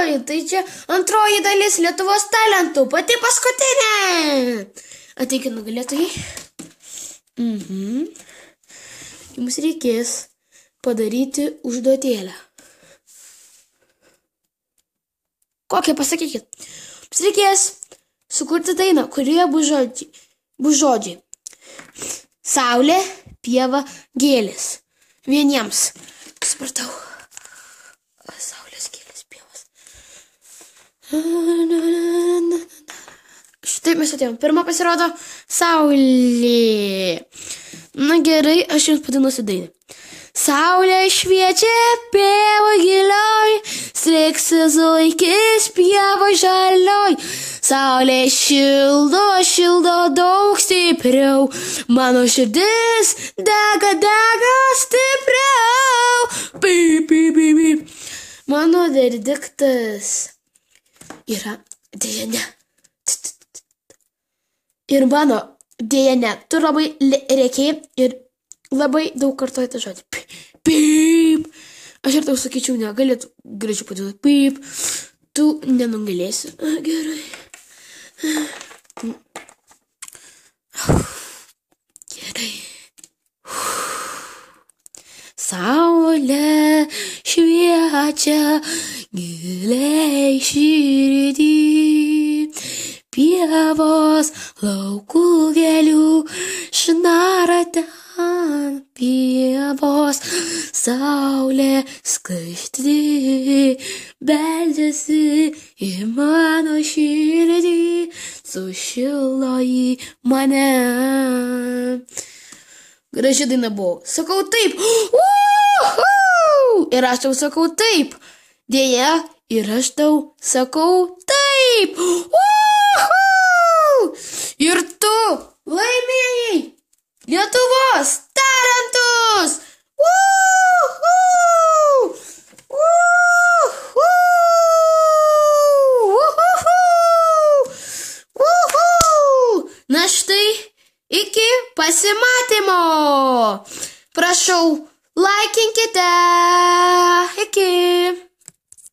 Oi, tai čia antroji dalis Lietuvos talentų, pati paskutinė. Ateikit nugalėtojai. Jums reikės padaryti užduotėlę. Kokią pasakykit? Jums reikės sukurti dainą, kurioje bus žodžiai. Saulė, pieva, gėlės. Vieniems. Supratau. Saulės, gėlės, pievas. Štai mes atėjom. Pirma pasirodo saulė. Na gerai, aš jums padainuosiu dainą. Saulė šviečia pieva gilioj, striksi zuikis pieva žalioj. Saulė šildo daug stipriau, mano širdis dega stipriau. Pip, pip, pip, pip. Mano verdiktas yra dėja ne. Ir mano dėja ne. Tu labai reikiai ir labai daug kartuoji tą žodį. Pip. Aš ir tau sakyčiau, negalėtų greičiau padėti. Pip. Tu nenugalėsi. Gerai. Gerai. Saulė šviečia giliai širdį. Pievos laukų gėlių šnara ten. Pievos saulė skaistri beldžiasi į mano širdį, sušilo į mane. Graži daina buvo. Sakau taip. Ir aš tau sakau taip. Dėja, ir aš tau sakau taip. Ir tu laimėjai Lietuvos talentus. Na štai, iki pasimatymo. Prašau, laikinkite. Iki.